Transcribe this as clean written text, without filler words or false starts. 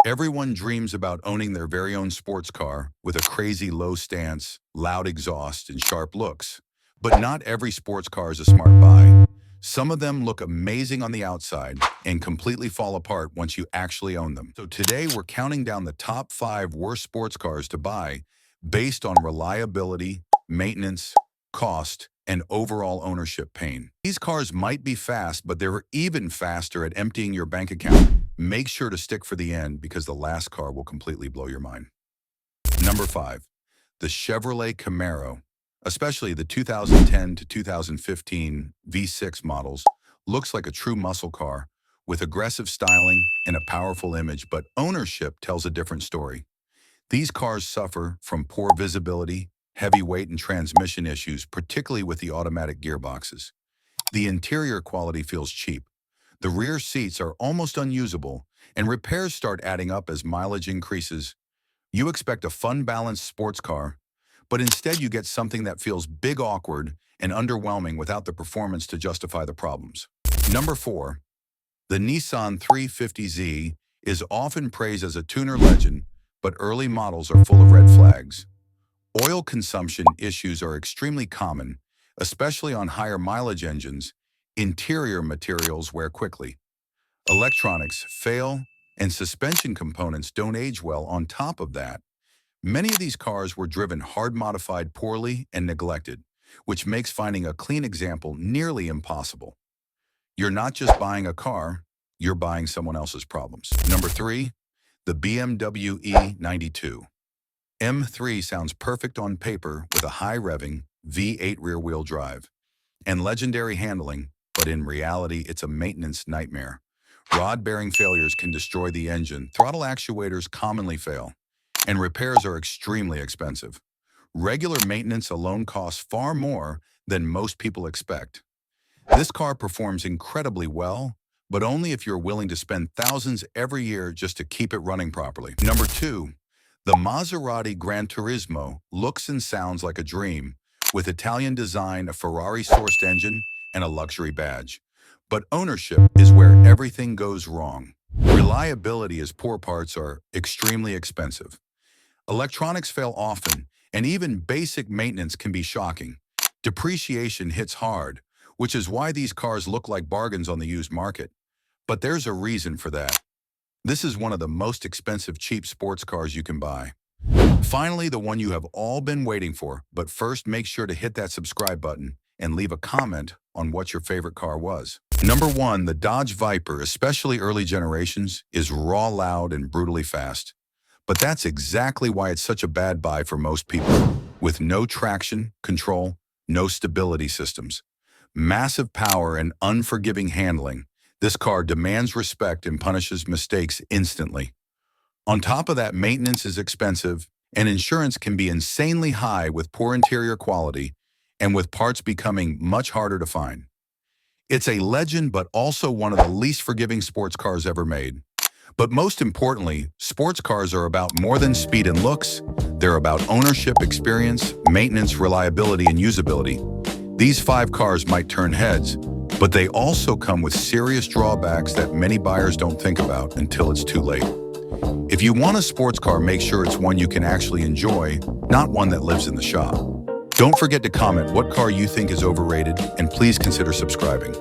Everyone dreams about owning their very own sports car with a crazy low stance, loud exhaust, and sharp looks. But not every sports car is a smart buy. Some of them look amazing on the outside and completely fall apart once you actually own them. So today we're counting down the top 5 worst sports cars to buy based on reliability, maintenance, cost, and overall ownership pain. These cars might be fast, but they're even faster at emptying your bank account. Make sure to stick for the end because the last car will completely blow your mind. Number 5, the Chevrolet Camaro, especially the 2010 to 2015 V6 models, looks like a true muscle car with aggressive styling and a powerful image, but ownership tells a different story. These cars suffer from poor visibility, heavy weight, and transmission issues, particularly with the automatic gearboxes. The interior quality feels cheap. The rear seats are almost unusable, and repairs start adding up as mileage increases. You expect a fun, balanced sports car, but instead you get something that feels big, awkward, and underwhelming without the performance to justify the problems. Number 4, the Nissan 350Z is often praised as a tuner legend, but early models are full of red flags. Oil consumption issues are extremely common, especially on higher mileage engines. Interior materials wear quickly. Electronics fail, and suspension components don't age well. On top of that, many of these cars were driven hard modified poorly and neglected, which makes finding a clean example nearly impossible. You're not just buying a car, you're buying someone else's problems. Number 3, the BMW E92. M3 sounds perfect on paper with a high-revving V8 rear-wheel drive and legendary handling, but in reality, it's a maintenance nightmare. Rod bearing failures can destroy the engine, throttle actuators commonly fail, and repairs are extremely expensive. Regular maintenance alone costs far more than most people expect. This car performs incredibly well, but only if you're willing to spend thousands every year just to keep it running properly. Number 2, the Maserati Gran Turismo looks and sounds like a dream, with Italian design, a Ferrari-sourced engine, and a luxury badge. But ownership is where everything goes wrong. Reliability as poor parts are extremely expensive. Electronics fail often, and even basic maintenance can be shocking. Depreciation hits hard, which is why these cars look like bargains on the used market. But there's a reason for that. This is one of the most expensive cheap sports cars you can buy. Finally, the one you have all been waiting for, but first make sure to hit that subscribe button and leave a comment on what your favorite car was. Number 1, the Dodge Viper, especially early generations, is raw, loud, and brutally fast. But that's exactly why it's such a bad buy for most people. With no traction control, no stability systems, massive power, and unforgiving handling, this car demands respect and punishes mistakes instantly. On top of that, maintenance is expensive, and insurance can be insanely high with poor interior quality and with parts becoming much harder to find. It's a legend, but also one of the least forgiving sports cars ever made. But most importantly, sports cars are about more than speed and looks. They're about ownership, experience, maintenance, reliability, and usability. These 5 cars might turn heads, but they also come with serious drawbacks that many buyers don't think about until it's too late. If you want a sports car, make sure it's one you can actually enjoy, not one that lives in the shop. Don't forget to comment what car you think is overrated, and please consider subscribing.